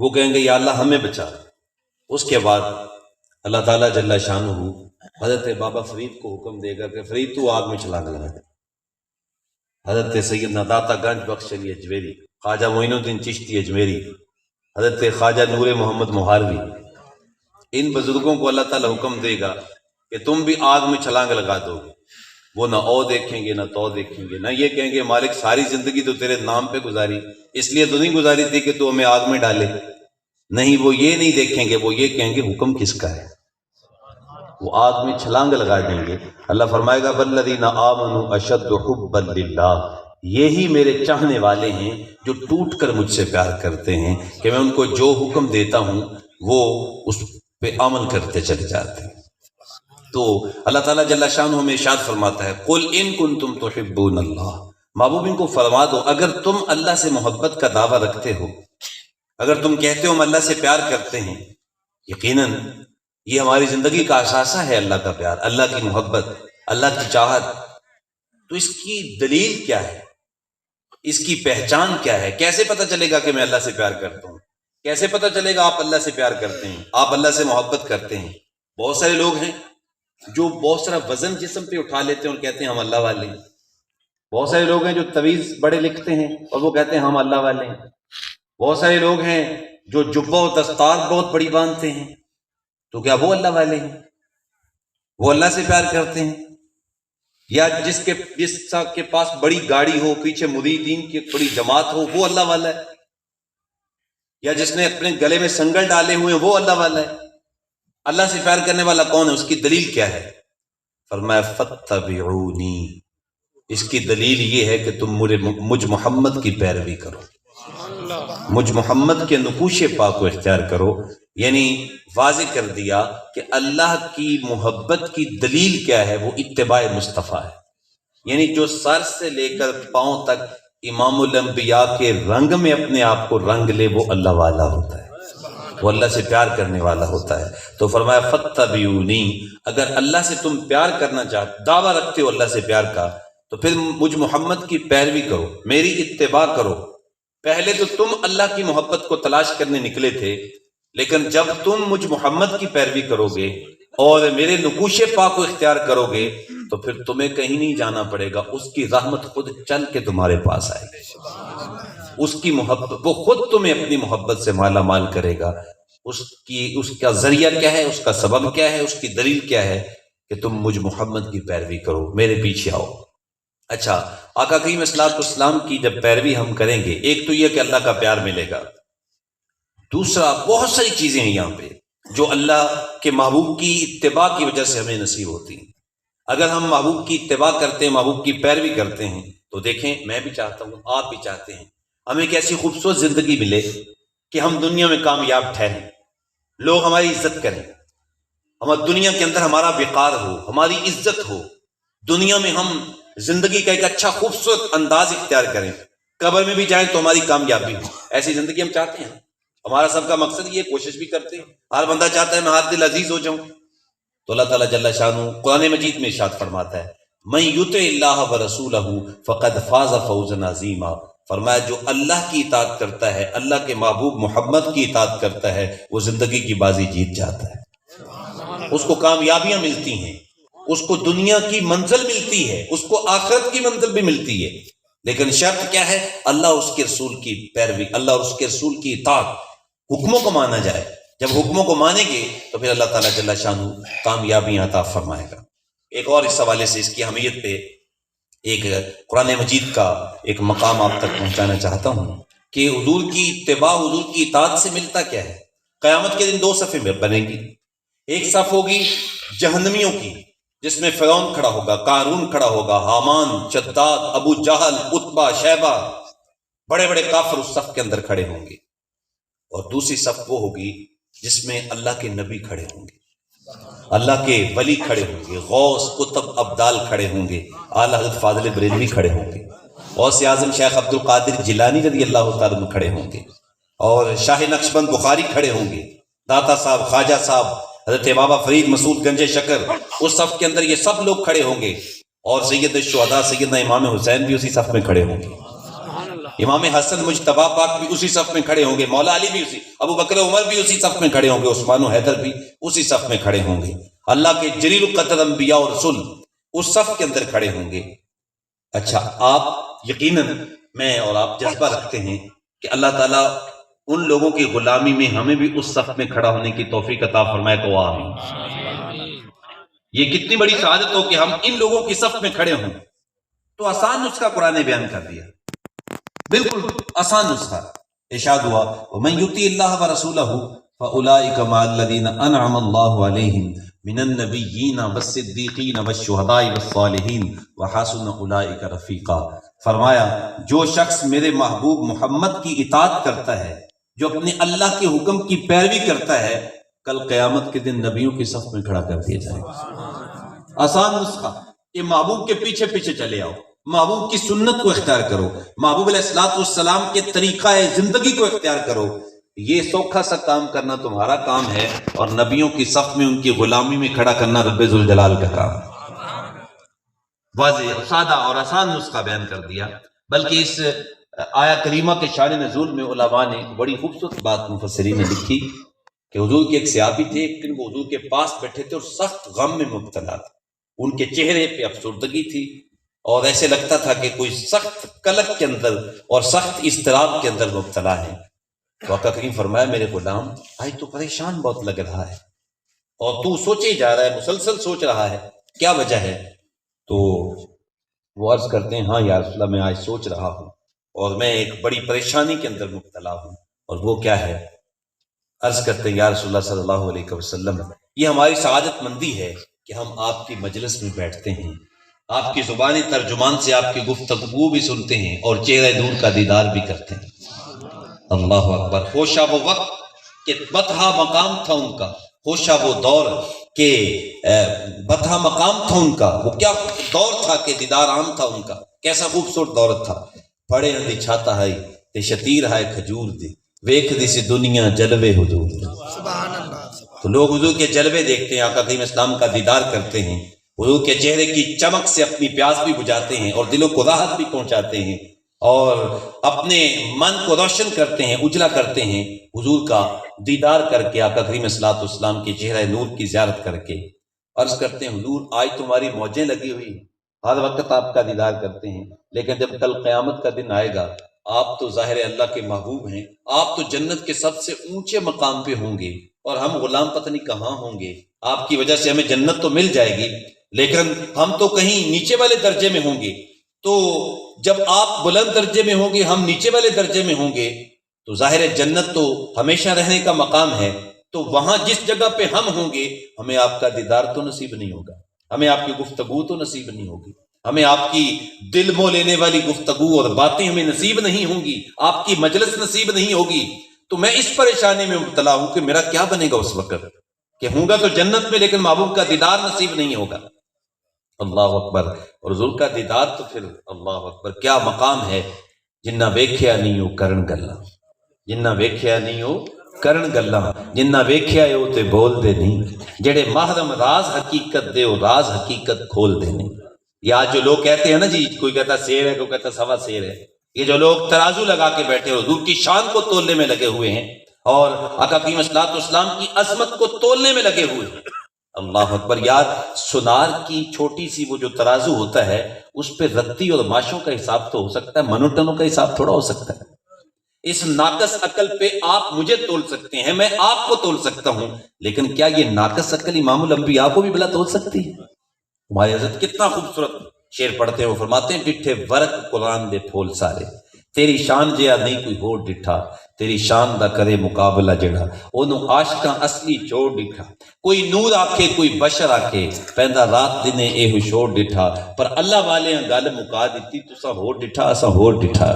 وہ کہیں گے یا اللہ ہمیں بچا۔ اس کے بعد اللہ تعالیٰ جل شانہ حضرت بابا فرید کو حکم دے گا کہ فرید تو آگ میں چھلانگ لگا دے۔ حضرت سیدنا داتا گنج بخش علی اجمیری، خواجہ معین الدین چشتی اجمیری، حضرت خواجہ نور محمد مہاروی، ان بزرگوں کو اللہ تعالیٰ حکم دے گا کہ تم بھی آگ میں چھلانگ لگا دو گے۔ وہ نہ او دیکھیں گے نہ تو دیکھیں گے، نہ یہ کہیں گے مالک ساری زندگی تو تیرے نام پہ گزاری، اس لیے تو نہیں گزاری تھی کہ تو ہمیں آگ میں ڈالے۔ نہیں، وہ یہ نہیں دیکھیں گے، وہ یہ کہیں گے حکم کس کا ہے۔ وہ آگ میں چھلانگ لگا دیں گے۔ اللہ فرمائے گا والذین آمنوا اشد حبا للہ، یہی میرے چاہنے والے ہیں جو ٹوٹ کر مجھ سے پیار کرتے ہیں کہ میں ان کو جو حکم دیتا ہوں وہ اس پہ عمل کرتے چلے جاتے ہیں۔ تو اللہ تعالیٰ جل شانہ ہمیں ارشاد فرماتا ہے قل ان کنتم تحبون اللہ، محبوب ان کو فرما دو اگر تم اللہ سے محبت کا دعویٰ رکھتے ہو، اگر تم کہتے ہو ہم اللہ سے پیار کرتے ہیں، یقیناً یہ ہماری زندگی کا اثاثہ ہے، اللہ کا پیار، اللہ کی محبت، اللہ کی چاہت۔ تو اس کی دلیل کیا ہے، اس کی پہچان کیا ہے؟ کیسے پتہ چلے گا کہ میں اللہ سے پیار کرتا ہوں؟ کیسے پتہ چلے گا آپ اللہ سے پیار کرتے ہیں، آپ اللہ سے محبت کرتے ہیں؟ بہت سارے لوگ ہیں جو بہت سارا وزن جسم پہ اٹھا لیتے ہیں اور کہتے ہیں ہم اللہ والے ہیں۔ بہت سارے لوگ ہیں جو تعویذ بڑے لکھتے ہیں اور وہ کہتے ہیں ہم اللہ والے ہیں۔ بہت سارے لوگ ہیں جو جبہ و دستار بہت بڑی باندھتے ہیں، تو کیا وہ اللہ والے ہیں؟ وہ اللہ سے پیار کرتے ہیں؟ یا جس کے پاس بڑی گاڑی ہو، پیچھے مریدین کی بڑی جماعت ہو، وہ اللہ والا ہے؟ یا جس نے اپنے گلے میں سنگل ڈالے ہوئے ہیں وہ اللہ والا ہے؟ اللہ سے پیار کرنے والا کون ہے؟ اس کی دلیل کیا ہے؟ فرمایا فاتبعونی، اس کی دلیل یہ ہے کہ تم مجھ محمد کی پیروی کرو، مجھ محمد کے نقوش پاک کو اختیار کرو۔ یعنی واضح کر دیا کہ اللہ کی محبت کی دلیل کیا ہے، وہ اتباع مصطفیٰ ہے۔ یعنی جو سر سے لے کر پاؤں تک امام الانبیاء کے رنگ میں اپنے آپ کو رنگ لے، وہ اللہ والا ہوتا ہے، وہ اللہ سے پیار کرنے والا ہوتا ہے۔ تو فرمایا فاتبعونی، اگر اللہ سے تم پیار کرنا چاہتے، دعویٰ رکھتے ہو اللہ سے پیار کا، تو پھر مجھ محمد کی پیروی کرو، میری اتباع کرو۔ پہلے تو تم اللہ کی محبت کو تلاش کرنے نکلے تھے، لیکن جب تم مجھ محمد کی پیروی کرو گے اور میرے نقوش پاک کو اختیار کرو گے تو پھر تمہیں کہیں نہیں جانا پڑے گا، اس کی رحمت خود چل کے تمہارے پاس آئے گی، اس کی محبت، وہ خود تمہیں اپنی محبت سے مالا مال کرے گا۔ اس کا ذریعہ کیا ہے، اس کا سبب کیا ہے، اس کی دلیل کیا ہے کہ تم مجھ محمد کی پیروی کرو، میرے پیچھے آؤ۔ اچھا، آقا کریم صلی اللہ علیہ وسلم کی جب پیروی ہم کریں گے، ایک تو یہ کہ اللہ کا پیار ملے گا، دوسرا بہت ساری چیزیں ہیں یہاں پہ جو اللہ کے محبوب کی اتباع کی وجہ سے ہمیں نصیب ہوتی ہیں۔ اگر ہم محبوب کی اتباع کرتے ہیں، محبوب کی پیروی کرتے ہیں، تو دیکھیں میں بھی چاہتا ہوں، آپ بھی چاہتے ہیں ہمیں ایک ایسی خوبصورت زندگی ملے کہ ہم دنیا میں کامیاب ٹھہریں، لوگ ہماری عزت کریں، ہماری دنیا کے اندر ہمارا وقار ہو، ہماری عزت ہو، دنیا میں ہم زندگی کا ایک اچھا خوبصورت انداز اختیار کریں، قبر میں بھی جائیں تو ہماری کامیابی ہو۔ ایسی زندگی ہم چاہتے ہیں، ہمارا سب کا مقصد یہ، کوشش بھی کرتے ہیں، ہر بندہ چاہتا ہے میں ہر دل عزیز ہو جاؤں۔ تو اللہ تعالیٰ جل شانہ قرآن مجید میں ارشاد فرماتا ہے من یطع اللہ ورسولہ فقد فاز فوزا عظیما، فرمایا جو اللہ کی اطاعت کرتا ہے، اللہ کے محبوب محمد کی اطاعت کرتا ہے، وہ زندگی کی بازی جیت جاتا ہے، اس کو کامیابیاں ملتی ہیں، اس کو دنیا کی منزل ملتی ہے، اس کو آخرت کی منزل بھی ملتی ہے، لیکن شرط کیا ہے؟ اللہ اس کے رسول کی پیروی، اللہ اور اس کے رسول کی اطاعت، حکموں کو مانا جائے۔ جب حکموں کو مانیں گے تو پھر اللہ تعالیٰ جل شانہ کامیابیاں عطا فرمائے گا۔ ایک اور اس حوالے سے، اس کی اہمیت پہ ایک قرآن مجید کا ایک مقام آپ تک پہنچانا چاہتا ہوں کہ حضور کی اتباع، حضور کی اطاعت سے ملتا کیا ہے۔ قیامت کے دن دو صفیں بنیں گی، ایک صف ہوگی جہنمیوں کی جس میں فرعون کھڑا ہوگا، قارون کھڑا ہوگا، حامان، شداد، ابو جہل، عتبہ، شیبہ، بڑے بڑے کافر اس صف کے اندر کھڑے ہوں گے، اور دوسری صف وہ ہوگی جس میں اللہ کے نبی کھڑے ہوں گے، اللہ کے ولی کھڑے ہوں گے، غوث، قطب، ابدال کھڑے ہوں گے، اعلیٰ حضرت فاضل بریلوی کھڑے ہوں گے، غوث اعظم شیخ عبد القادر جیلانی رضی اللہ تعالیٰ عنہ کھڑے ہوں گے، اور شاہ نقشبند بخاری کھڑے ہوں گے، داتا صاحب، خواجہ صاحب، حضرت بابا فرید مسعود گنج شکر، اس صف کے اندر یہ سب لوگ کھڑے ہوں گے، اور سید الشہداء سیدنا امام حسین بھی اسی صف میں کھڑے ہوں گے۔ امام حسن مجتبی پاک بھی اسی صف میں کھڑے ہوں گے، مولا علی بھی اسی، ابو بکر عمر بھی اسی صف میں کھڑے ہوں گے، عثمان و حیدر بھی اسی صف میں کھڑے ہوں گے، اللہ کے جلیل القدر انبیاء اور رسول اس صف کے اندر کھڑے ہوں گے۔ اچھا، آپ یقیناً میں اور آپ جذبہ رکھتے ہیں کہ اللہ تعالیٰ ان لوگوں کی غلامی میں ہمیں بھی اس صف میں کھڑا ہونے کی توفیق عطا فرمائے، تو آمین۔ یہ کتنی بڑی سعادت ہو کہ ہم ان لوگوں کی صف میں کھڑے ہوں۔ تو آسان نسخہ قرآن نے بیان کر دیا، بالکل آسان نسخہ۔ ارشاد ہوا وَمَن يُطِعِ اللَّهَ وَرَسُولَهُ فَأُولَٰئِكَ مَعَ الَّذِينَ أَنْعَمَ اللَّهُ عَلَيْهِمْ مِنَ النَّبِيِّينَ وَالصِّدِّيقِينَ وَالشُّهَدَاءِ وَالصَّالِحِينَ وَحَسُنَ أُولَٰئِكَ رَفِيقًا۔ فرمایا جو شخص میرے محبوب محمد کی اطاعت کرتا ہے، جو اپنے اللہ کے حکم کی پیروی کرتا ہے، کل قیامت کے دن نبیوں کی صف میں کھڑا کر دیا جائے گا۔ آسان نسخہ کہ محبوب کے پیچھے پیچھے چلے آؤ، محبوب کی سنت کو اختیار کرو، محبوب علیہ الصلوۃ والسلام کے طریقہ زندگی کو اختیار کرو۔ یہ سوکھا سا کام کرنا تمہارا کام ہے، اور نبیوں کی صف میں ان کی غلامی میں کھڑا کرنا رب ذوالجلال کا کام ہے۔ واضح سادہ اور آسان نسخہ بیان کر دیا۔ بلکہ اس آیا کریمہ کے شان نزول میں علماء نے بڑی خوبصورت بات مفسرین نے لکھی کہ حضور کے ایک صحابی تھے، ایک دن وہ حضور کے پاس بیٹھے تھے اور سخت غم میں مبتلا تھے، ان کے چہرے پہ افسردگی تھی اور ایسے لگتا تھا کہ کوئی سخت قلق کے اندر اور سخت اضطراب کے اندر مبتلا ہے۔ تو آقا کریم فرمایا میرے غلام آج تو پریشان بہت لگ رہا ہے اور تو سوچے ہی جا رہا ہے، مسلسل سوچ رہا ہے، کیا وجہ ہے؟ تو وہ عرض کرتے ہیں ہاں یا رسول اللہ میں آج سوچ رہا ہوں اور میں ایک بڑی پریشانی کے اندر مبتلا ہوں، اور وہ کیا ہے؟ عرض کرتے ہیں یا رسول اللہ صلی اللہ علیہ وسلم یہ ہماری سعادت مندی ہے کہ ہم آپ کی مجلس میں بیٹھتے ہیں، آپ کی زبان ترجمان سے آپ کی گفتگو بھی سنتے ہیں اور چہرہ نور کا دیدار بھی کرتے ہیں۔ اللہ اکبر۔ ہوشا وہ وقت کہ بطحا مقام تھا ان کا، ہوشا وہ دور کہ بطحا مقام تھا ان کا، وہ کیا دور تھا کہ دیدار عام تھا ان کا، کیسا خوبصورت دور تھا۔ پڑے اندھی چھاتا ہے تے شتیر ہے کھجور دے، ویکھ دی سی دنیا جلوے حضور دے۔ سبحان اللہ۔ تو لوگ حضور کے جلوے دیکھتے ہیں، آقا کریم اسلام کا دیدار کرتے ہیں، حضور کے چہرے کی چمک سے اپنی پیاس بھی بجھاتے ہیں اور دلوں کو راحت بھی پہنچاتے ہیں اور اپنے من کو روشن کرتے ہیں، اجلا کرتے ہیں حضور کا دیدار کر کے، آقا کریم صلی اللہ علیہ وسلم کے چہرہ نور کی زیارت کر کے۔ عرض کرتے ہیں حضور آج تمہاری موجیں لگی ہوئی، ہر وقت آپ کا دیدار کرتے ہیں، لیکن جب کل قیامت کا دن آئے گا آپ تو ظاہر اللہ کے محبوب ہیں، آپ تو جنت کے سب سے اونچے مقام پہ ہوں گے اور ہم غلام پتہ نہیں کہاں ہوں گے، آپ کی وجہ سے ہمیں جنت تو مل جائے گی لیکن ہم تو کہیں نیچے والے درجے میں ہوں گے۔ تو جب آپ بلند درجے میں ہوں گے ہم نیچے والے درجے میں ہوں گے، تو ظاہر ہے جنت تو ہمیشہ رہنے کا مقام ہے، تو وہاں جس جگہ پہ ہم ہوں گے ہمیں آپ کا دیدار تو نصیب نہیں ہوگا، ہمیں آپ کی گفتگو تو نصیب نہیں ہوگی، ہمیں آپ کی دل مو لینے والی گفتگو اور باتیں ہمیں نصیب نہیں ہوں گی، آپ کی مجلس نصیب نہیں ہوگی۔ تو میں اس پریشانی میں مبتلا ہوں کہ میرا کیا بنے گا اس وقت، کہ ہوں گا تو جنت میں لیکن محبوب کا دیدار نصیب نہیں ہوگا۔ اللہ اکبر۔ اور حضور کا دیدار تو پھر اللہ اکبر کیا مقام ہے، جنہ ویکھیا نہیں ہو کرن گلا، جنہ ویکھیا نہیں ہو کرن گلا، جنہ ویکھیا ہے وہ تے بول دے نہیں، جڑے محرم راز حقیقت دے وہ راز حقیقت کھول دے نہیں۔ یا جو لوگ کہتے ہیں نا جی، کوئی کہتا شیر ہے، کوئی کہتا سوا شیر ہے، یہ جو لوگ ترازو لگا کے بیٹھے حضور کی شان کو تولنے میں لگے ہوئے ہیں اور آقا کریم صلی اللہ علیہ وسلم کی عظمت کو تولنے میں لگے ہوئے ہیں۔ اللہ اکبر۔ یار سونار کی چھوٹی سی وہ جو ترازو ہوتا ہے اس پہ رتی اور ماشوں کا حساب تو ہو سکتا ہے، منوٹنوں کا حساب تھوڑا ہو سکتا ہے۔ اس ناقص عقل پہ آپ مجھے تول سکتے ہیں، میں آپ کو تول سکتا ہوں، لیکن کیا یہ ناقص عقل امام الانبیاء کو بھی بلا تول سکتی ہے؟ ہماری حضرت کتنا خوبصورت شعر پڑھتے ہیں، وہ فرماتے ہیں ڈٹھے ورق قرآن دے پھول سارے، تیری شان جیا نہیں کوئی ہور ڈٹھا، تیری شان دا کرے مقابلہ جڑا اونوں عاشقاں اصلی چوڑ ڈٹھا، کوئی نور آکھے کوئی بشر آکھے پیندا رات دنے اے ہوشور ڈٹھا، پر اللہ والے گل مکا دیتی تساں ہور ڈٹھا اساں ہور ڈٹھا۔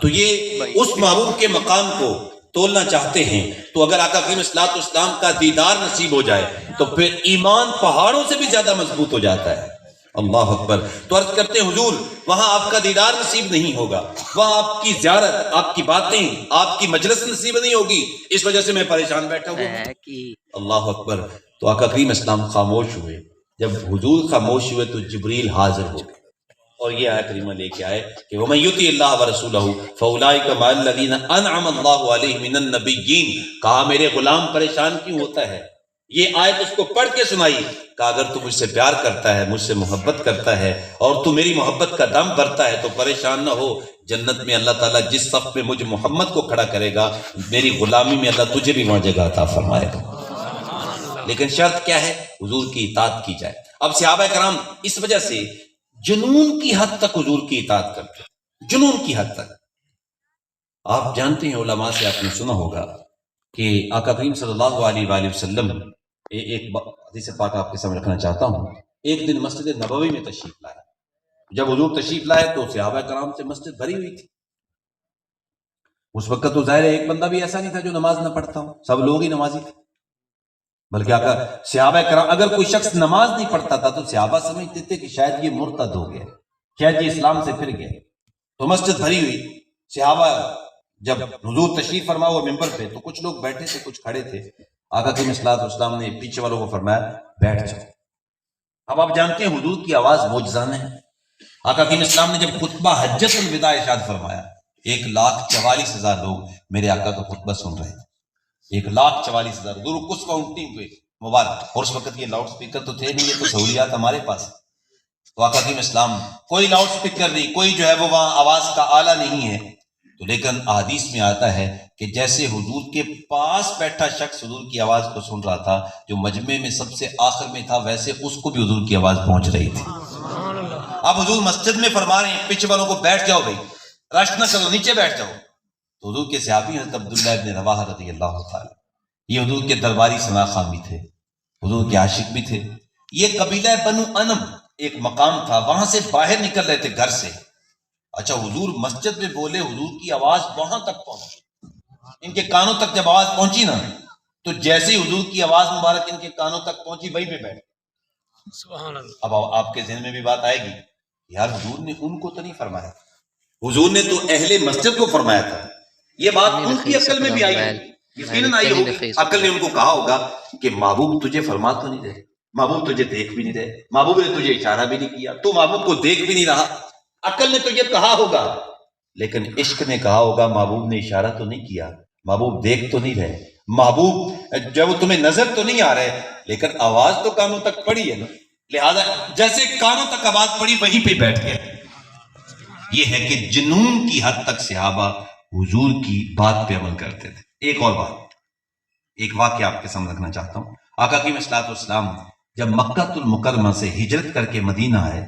تو یہ اس محبوب کے مقام کو تولنا چاہتے ہیں، تو اگر آقا کریم صلی اللہ علیہ وسلم کا دیدار نصیب ہو جائے تو پھر ایمان پہاڑوں سے بھی زیادہ مضبوط ہو جاتا ہے۔ اللہ اکبر۔ تو عرض کرتے ہیں حضور وہاں آپ کا دیدار نصیب نہیں ہوگا، وہاں آپ کی زیارت، آپ کی باتیں، آپ کی مجلس نصیب نہیں ہوگی، اس وجہ سے میں پریشان بیٹھا ہوں۔ اللہ اکبر۔ تو آقا کریم اسلام خاموش ہوئے، جب حضور خاموش ہوئے تو جبریل حاضر ہو گئے اور یہ آیت کریمہ لے کے آئے کہ وَمَن يُطِعِ اللَّهَ وَرَسُولَهُ فَأُولَٰئِكَ مَعَ الَّذِينَ أَنْعَمَ اللَّهُ عَلَيْهِم مِّنَ النَّبِيِّينَ. کہا میرے غلام پریشان کیوں ہوتا ہے؟ یہ آیت اس کو پڑھ کے سنائی. کہا اگر تو مجھ سے پیار کرتا ہے، مجھ سے محبت کرتا ہے اور تو میری محبت کا دم بھرتا ہے تو پریشان نہ ہو. جنت میں اللہ تعالیٰ جس صف میں مجھ محمد کو کھڑا کرے گا، میری غلامی میں اللہ تجھے بھی وہاں جگہ عطا فرمائے گا. لیکن شرط کیا ہے؟ حضور کی اطاعت کی جائے. اب صحابہ کرام اس وجہ سے جنون کی حد تک حضور کی اطاعت کرتے، جنون کی حد تک. آپ جانتے ہیں، علماء سے آپ نے سنا ہوگا کہ آقا کریم صلی اللہ علیہ وآلہ وسلم، ایک حدیث پاک آپ کے سامنے رکھنا چاہتا ہوں. ایک دن مسجد نبوی میں تشریف لائے. جب حضور تشریف لائے تو صحابہ کرام سے مسجد بھری ہوئی تھی. اس وقت تو ظاہر ہے ایک بندہ بھی ایسا نہیں تھا جو نماز نہ پڑھتا ہو، سب لوگ ہی نمازی تھے. بلکہ آقا صحابہ کرام، اگر کوئی شخص نماز نہیں پڑھتا تھا تو صحابہ سمجھتے تھے کہ شاید یہ مرتد ہو گیا، شاید یہ اسلام سے پھر گیا. تو مسجد بھری ہوئی. صحابہ جب حضور تشریف فرما ہوا ممبر پہ تو کچھ لوگ بیٹھے تھے، کچھ کھڑے تھے. آقا کریم صلی اللہ علیہ وسلم نے پیچھے والوں کو فرمایا بیٹھ جاؤ. اب آپ جانتے ہیں حضور کی آواز معجزانہ ہے. آقا کریم اسلام نے جب خطبہ حجت الوداع ارشاد فرمایا، 1,44,000 لوگ میرے آقا کا خطبہ سن رہے تھے. 1,44,000 حضور کس کا اونٹنی ہوئے مبارک. اور اس وقت یہ لاؤڈ سپیکر تو تھے نہیں، یہ تو سہولیات ہمارے پاس. تو آقا کریم اسلام کوئی لاؤڈ سپیکر نہیں، کوئی جو ہے وہ وہاں آواز کا آلہ نہیں ہے. تو لیکن احادیث میں آتا ہے کہ جیسے حضور کے پاس بیٹھا شخص حضور کی آواز کو سن رہا تھا، جو مجمع میں سب سے آخر میں تھا، ویسے اس کو بھی حضور کی آواز پہنچ رہی تھی. اب حضور مسجد میں فرما رہے ہیں پیچھے والوں کو بیٹھ جاؤ بھائی، رش نہ کرو، نیچے بیٹھ جاؤ. تو حضور کے صحابی حضرت عبداللہ ابن رواحہ رضی اللہ تعالی، یہ حضور کے درباری ثنا خان بھی تھے، حضور کے عاشق بھی تھے. یہ قبیلہ بنو انم ایک مقام تھا، وہاں سے باہر نکل رہے تھے گھر سے. اچھا حضور مسجد میں بولے، حضور کی آواز وہاں تک پہنچی. ان کے کانوں تک جب آواز پہنچی نا، تو جیسے ہی حضور کی آواز مبارک ان کے کانوں تک پہنچی، وہیں پہ بیٹھ. سبحان اللہ. اب آپ کے ذہن میں بھی بات آئے گی، یار حضور نے ان کو تو نہیں فرمایا، حضور نے تو اہل مسجد کو فرمایا تھا. یہ بات ان کی عقل میں بھی آئی ہوگی، یقیناً آئی ہوگی. عقل نے ان کو کہا ہوگا کہ محبوب تجھے فرما تو نہیں رہے، محبوب تجھے دیکھ بھی نہیں رہے، محبوب نے تجھے اشارہ بھی نہیں کیا، تو محبوب کو دیکھ بھی نہیں رہا. عقل نے تو یہ کہا ہوگا، لیکن عشق نے کہا ہوگا محبوب نے اشارہ تو نہیں کیا، محبوب دیکھ تو نہیں رہے، محبوب جب وہ تمہیں نظر تو نہیں آ رہے، لیکن آواز تو کانوں تک پڑی ہے نا. لہذا جیسے کانوں تک آواز پڑی وہیں پہ بیٹھ گئے. یہ ہے کہ جنون کی حد تک صحابہ حضور کی بات پہ عمل کرتے تھے. ایک اور بات، ایک واقعہ آپ کے سامنے رکھنا چاہتا ہوں. آقا کی صلوات والسلام جب مکہ المکرمہ سے ہجرت کر کے مدینہ آئے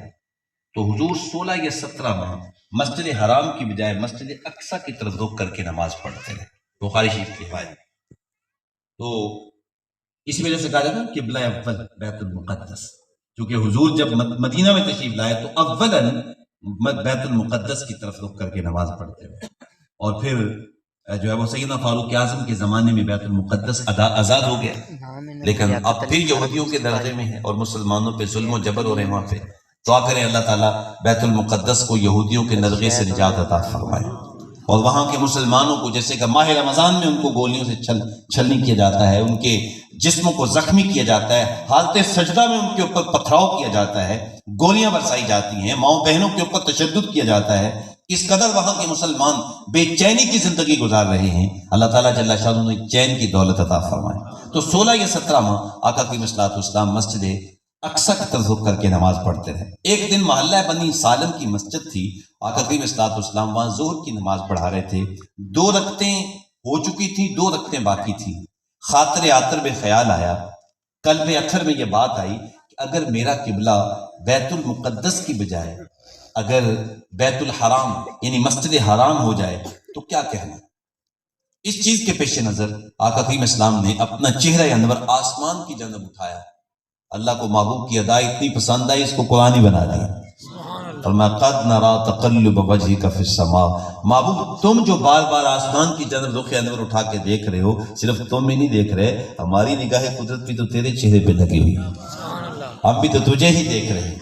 تو حضور 16 یا 17 ماہ مسجد حرام کی بجائے مسجد اقصی کی طرف رخ کر کے نماز پڑھتے رہے. بخاری شریف کی روایت. تو اس وجہ سے کہا جاتا ہے قبلہ اول بیت المقدس، کیونکہ حضور جب مدینہ میں تشریف لائے تو اولاً بیت المقدس کی طرف رخ کر کے نماز پڑھتے رہے. اور پھر جو ہے وہ سیدنا فاروق اعظم کے زمانے میں بیت المقدس آزاد ہو گیا، لیکن اب پھر یہودیوں کے درجے میں ہے اور مسلمانوں پہ ظلم و جبر ہو رہے ہیں وہاں پہ. دعا کریں اللہ تعالیٰ بیت المقدس کو یہودیوں کے نزغے سے نجات عطا فرمائے، اور وہاں کے مسلمانوں کو، جیسے کہ ماہ رمضان میں ان کو گولیوں سے چھلنی کیا جاتا ہے، ان کے جسموں کو زخمی کیا جاتا ہے، حالت سجدہ میں ان کے اوپر پتھراؤ کیا جاتا ہے، گولیاں برسائی جاتی ہیں، ماؤں بہنوں کے اوپر تشدد کیا جاتا ہے. اس قدر وہاں کے مسلمان بے چینی کی زندگی گزار رہے ہیں. اللہ تعالیٰ جل شانہ نے چین کی دولت عطا فرمائے. تو 16 یا 17 ماہ آقا کی صلوات والسلام مسجد اقصی کی طرف رخ کر کے نماز پڑھتے رہے. ایک دن محلہ بنی سالم کی مسجد تھی، آقا کی صلوات والسلام وہاں ظہر کی نماز پڑھا رہے تھے. 2 رکعتیں ہو چکی تھی، 2 رکعتیں باقی تھی. خاطر آتر میں خیال آیا، قلب اطہر میں یہ بات آئی کہ اگر میرا قبلہ بیت المقدس کی بجائے اگر بیت الحرام یعنی مسجد حرام ہو جائے تو کیا کہنا. اس چیز کے پیش نظر آقا کریم اسلام نے اپنا چہرہ انور آسمان کی جانب اٹھایا. اللہ کو محبوب کی ادائی اتنی پسند آئی، اس کو قرآن ہی بنا دیا. فرمایا قد نرا تقلب وجهك في السماء، محبوب تم جو بار بار آسمان کی جانب رخ انور اٹھا کے دیکھ رہے ہو، صرف تم ہی نہیں دیکھ رہے، ہماری نگاہ قدرت بھی تو تیرے چہرے پہ لگی ہوئی، ہم بھی تو تجھے ہی دیکھ رہے ہیں.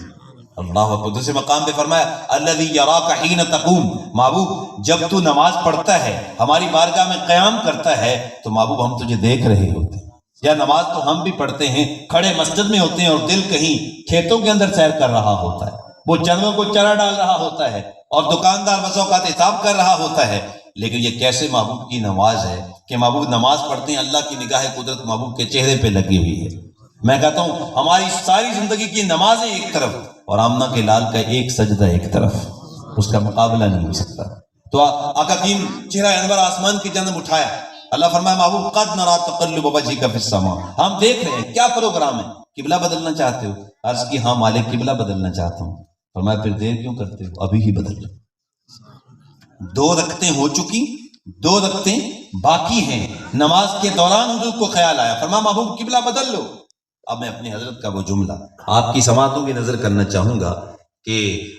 اللہ اکبر. دوسرے مقام پہ فرمایا الذی یراک حین تقوم، محبوب جب تو نماز پڑھتا ہے، ہماری بارگاہ میں قیام کرتا ہے، تو محبوب ہم تجھے دیکھ رہے ہوتے ہیں. یا نماز تو ہم بھی پڑھتے ہیں، کھڑے مسجد میں ہوتے ہیں اور دل کہیں کھیتوں کے اندر سیر کر رہا ہوتا ہے. وہ جانوروں کو چرا ڈال رہا ہوتا ہے اور دکاندار بس اوقات حساب کر رہا ہوتا ہے، لیکن یہ کیسے محبوب کی نماز ہے کہ محبوب نماز پڑھتے ہیں، اللہ کی نگاہ قدرت محبوب کے چہرے پہ لگی ہوئی ہے۔ میں کہتا ہوں ہماری ساری زندگی کی نمازیں ایک طرف اور آمنہ کے لال کا ایک سجدہ ایک طرف، اس کا مقابلہ نہیں ہو سکتا۔ تو آقا کریم چہرہ انور آسمان کی جانب اٹھایا، اللہ فرمایا محبوب قد نرا تقلب وجهك فی السماء، ہم دیکھ رہے ہیں کیا پروگرام ہے، قبلہ بدلنا چاہتے ہو؟ عرض کی ہاں مالک قبلہ بدلنا چاہتا ہوں۔ فرمایا پھر دیر کیوں کرتے ہو، ابھی ہی بدل لو۔ 2 رکعتیں ہو چکی، 2 رکعتیں باقی ہیں۔ نماز کے دوران حضور کو خیال آیا، فرمایا محبوب قبلہ بدل لو۔ اب میں اپنی حضرت کا وہ جملہ آپ کی سماعتوں کی نظر کرنا چاہوں گا کہ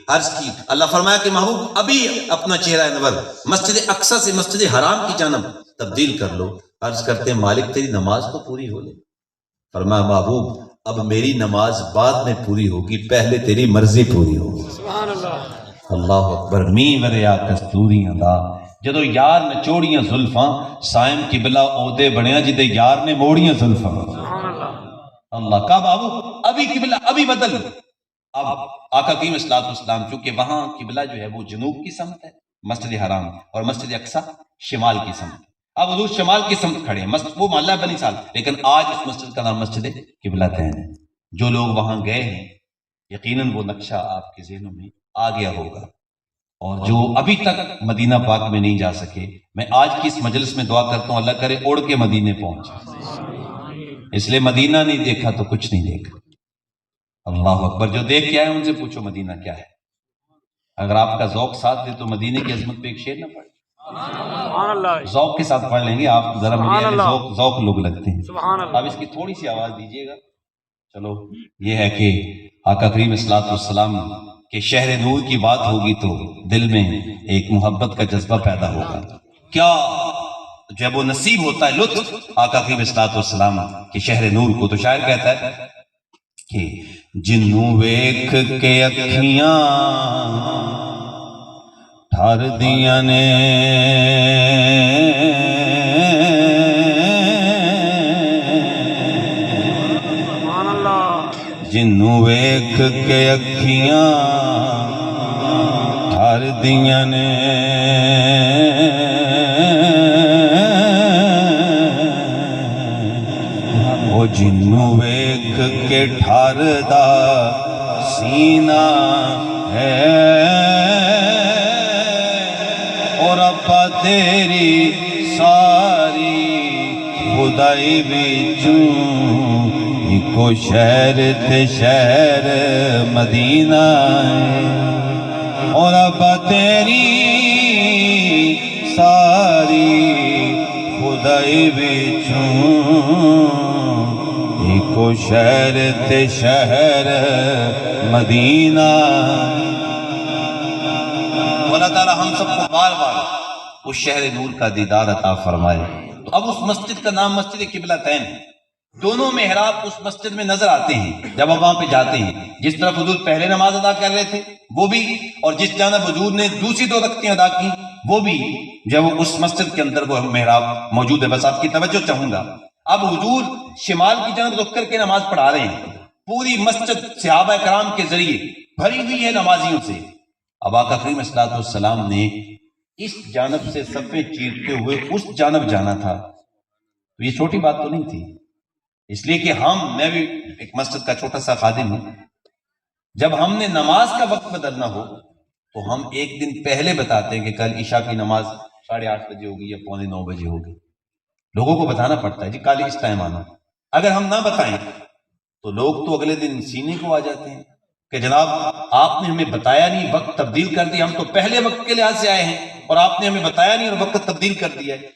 عرض کی، اللہ فرمایا کہ محبوب ابھی اپنا چہرہ انور مسجد اقصی سے مسجد حرام کی جانب تبدیل کر لو۔ عرض کرتے ہیں مالک تیری نماز تو پوری ہو لے۔ فرمایا محبوب اب میری نماز بعد میں پوری ہوگی، پہلے تیری مرضی پوری ہوگی۔ سبحان اللہ، اللہ اکبر۔ می وریا کستوریاں دا جدو یار نے چوڑیاں زلفاں، سائم قبلہ عہدے بنیا جدے یار نے موڑیاں زلفاں۔ اللہ کا بابو ابھی قبلہ ابھی بدل۔ اب آقا کریم الصلوۃ والسلام چونکہ وہاں قبلہ جو ہے وہ جنوب کی سمت ہے مسجد حرام، اور مسجد اقصی شمال کی سمت۔ اب حضور شمال کی سمت کھڑے ہیں، وہ محلہ بنی سال، لیکن آج اس مسجد کا نام مسجد قبلتین ہے۔ جو لوگ وہاں گئے ہیں یقیناً وہ نقشہ آپ کے ذہنوں میں آ گیا ہوگا، اور جو ابھی تک مدینہ پاک میں نہیں جا سکے، میں آج کی اس مجلس میں دعا کرتا ہوں اللہ کرے اڑ کے مدینے پہنچ، اس لیے مدینہ نہیں دیکھا تو کچھ نہیں دیکھا۔ اللہ اکبر۔ جو دیکھ کے آئے ان سے پوچھو مدینہ کیا ہے، اگر آپ کا ذوق ساتھ دے تو مدینے کی عظمت پہ ایک شعر نہ پڑھے، ذوق کے ساتھ پڑھ لیں گے آپ، ذرا مجھے ذوق لوگ لگتے ہیں۔ اب اس کی تھوڑی سی آواز دیجیے گا۔ چلو یہ ہے کہ آقا کریم الصلوۃ والسلام کے شہر نور کی بات ہوگی تو دل میں ایک محبت کا جذبہ پیدا ہوگا۔ کیا جب وہ نصیب ہوتا ہے لطف آقا کریم الصلوۃ والسلام کے شہر نور کو، تو شاعر کہتا ہے کہ جنوں ویکھ کے اکھیاں ٹھر دیاں نے، جنوں ویکھ کے اکھیاں ٹھر دیاں نے، وہ جنوں ویکھ کے ٹھر دا سینہ ہے، اور اپا تیری ساری خدائی بچوں ایکو شہر تے شہر مدینہ ہے، اور اپا تیری ساری خدائی بچوں ایکو شہر تے شہر مدینہ۔ اللہ تعالیٰ ہم سب کو بار بار اس شہر نور کا دیدار عطا فرمائے۔ تو اب اس مسجد کا نام مسجد قبلتین ہے۔ دونوں محراب اس مسجد میں نظر آتے ہیں جب آپ وہاں پہ جاتے ہیں، جس طرف حضور پہلے نماز ادا کر رہے تھے وہ بھی، اور جس جانب حضور نے دوسری 2 رکعتیں ادا کی وہ بھی، جب اس مسجد کے اندر وہ محراب موجود ہے۔ بس آپ کی توجہ چاہوں گا، اب حضور شمال کی جانب رخ کر کے نماز پڑھا رہے ہیں، پوری مسجد صحابہ کرام کے ذریعے بھری ہوئی ہے نمازیوں سے۔ اب آقا کریم الصلوۃ والسلام نے اس جانب سے صفیں چیرتے ہوئے اس جانب جانا تھا، تو یہ چھوٹی بات تو نہیں تھی، اس لیے کہ میں بھی ایک مسجد کا چھوٹا سا خادم ہوں، جب ہم نے نماز کا وقت بدلنا ہو تو ہم ایک دن پہلے بتاتے ہیں کہ کل عشاء کی نماز 8:30 بجے ہوگی یا 8:45 بجے ہوگی، لوگوں کو بتانا پڑتا ہے جی کل اس ٹائم آنا۔ اگر ہم نہ بتائیں تو لوگ تو اگلے دن سینے کو آ جاتے ہیں کہ جناب آپ نے ہمیں بتایا نہیں، وقت تبدیل کر دیا، ہم تو پہلے وقت کے لحاظ سے آئے ہیں اور آپ نے ہمیں بتایا نہیں اور وقت تبدیل کر دیا ہے۔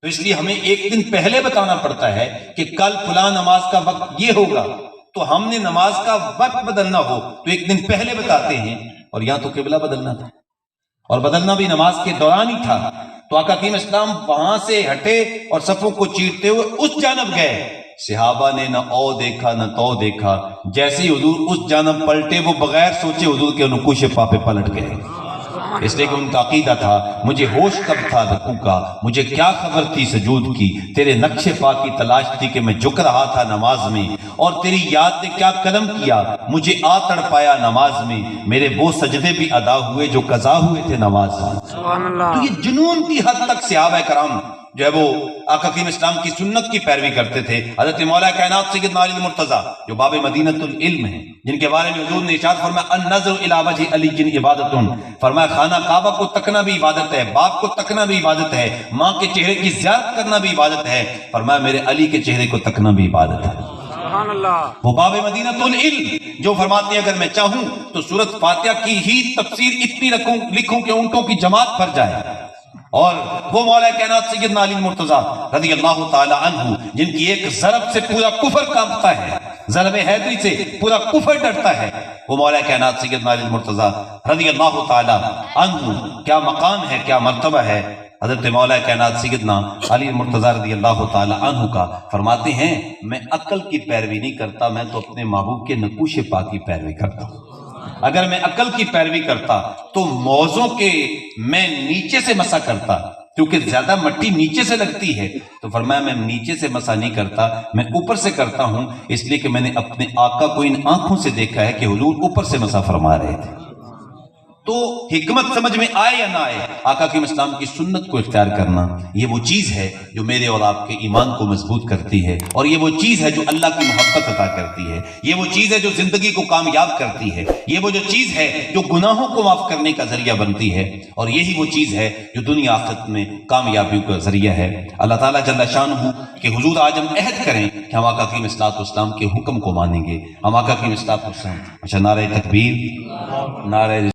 تو اس لیے ہمیں ایک دن پہلے بتانا پڑتا ہے کہ کل فلاں نماز کا وقت یہ ہوگا، تو ہم نے نماز کا وقت بدلنا ہو تو ایک دن پہلے بتاتے ہیں، اور یہاں تو قبلہ بدلنا تھا اور بدلنا بھی نماز کے دوران ہی تھا، تو آقا کریم اسلام وہاں سے ہٹے اور صفوں کو چیرتے ہوئے اس جانب گئے۔ صحابہ نے نہ او دیکھا نہ تو دیکھا، جیسے ہی حضور اس جانب پلٹے وہ بغیر سوچے حضور کے نقوش پا پہ پلٹ گئے۔ اس لیے کہ ان کا عقیدہ تھا مجھے ہوش کب تھا رکوع کا، مجھے کیا خبر تھی سجود کی، تیرے نقش پا کی تلاش تھی کہ میں جھک رہا تھا نماز میں، اور تیری یاد نے کیا قدم کیا مجھے آ تڑ پایا نماز میں، میرے وہ سجدے بھی ادا ہوئے جو قضا ہوئے تھے نماز میں۔ تو یہ جنون کی حد تک صحابہ کرام جو ہے وہ آقا کریم اسلام کی سنت کی پیروی کرتے تھے۔ حضرت مولا کائنات سیدنا علی مرتضیٰ جو باب مدینۃ العلم ہیں، جن کے بارے میں حضور نے ارشاد فرمایا النظر الی وجہ علی جن عبادت، فرمایا خانہ کعبہ کو تکنا بھی عبادت ہے، باپ کو تکنا بھی عبادت ہے، ماں کے چہرے کی زیارت کرنا بھی عبادت ہے، فرمایا میرے علی کے چہرے کو تکنا بھی عبادت ہے۔ سبحان اللہ۔ وہ باب مدینۃ العلم جو فرماتے ہیں اگر میں چاہوں تو سورۃ فاتحہ کی ہی تفسیر اتنی لکھوں کہ اونٹوں کی جماعت بھر جائے، اور وہ مولا کائنات سیدنا علی مرتضیٰ رضی اللہ تعالی عنہ جن کی ایک ضرب سے پورا کفر کانپتا ہے، ضرب حیدری سے پورا کفر ڈرتا ہے، وہ مولا کائنات سیدنا علی مرتضیٰ رضی اللہ تعالی عنہ کیا مقام ہے، کیا مرتبہ ہے حضرت مولا کائنات سیدنا علی مرتضیٰ رضی اللہ تعالی عنہ کا۔ فرماتے ہیں میں عقل کی پیروی نہیں کرتا، میں تو اپنے محبوب کے نقوش پا کی پیروی کرتا ہوں۔ اگر میں عقل کی پیروی کرتا تو موزوں کے میں نیچے سے مسا کرتا، کیونکہ زیادہ مٹی نیچے سے لگتی ہے، تو فرمایا میں نیچے سے مسا نہیں کرتا، میں اوپر سے کرتا ہوں، اس لیے کہ میں نے اپنے آقا کو ان آنکھوں سے دیکھا ہے کہ حضور اوپر سے مسا فرما رہے تھے۔ تو حکمت سمجھ میں آئے یا نہ آئے، آقا کے اسلام کی سنت کو اختیار کرنا یہ وہ چیز ہے جو میرے اور آپ کے ایمان کو مضبوط کرتی ہے، اور یہ وہ چیز ہے جو اللہ کی محبت عطا کرتی ہے، یہ وہ چیز ہے جو زندگی کو کامیاب کرتی ہے، یہ وہ جو چیز ہے جو گناہوں کو معاف کرنے کا ذریعہ بنتی ہے، اور یہی وہ چیز ہے جو دنیا آخرت میں کامیابیوں کا ذریعہ ہے۔ اللہ تعالیٰ جل شانہ کہ حضور آج ہم عہد کریں کہ ہم آقا کی اسلام کے حکم کو مانیں گے، ہم آقا کی اسلام۔ اچھا، نعرہ تکبیر، نعرہ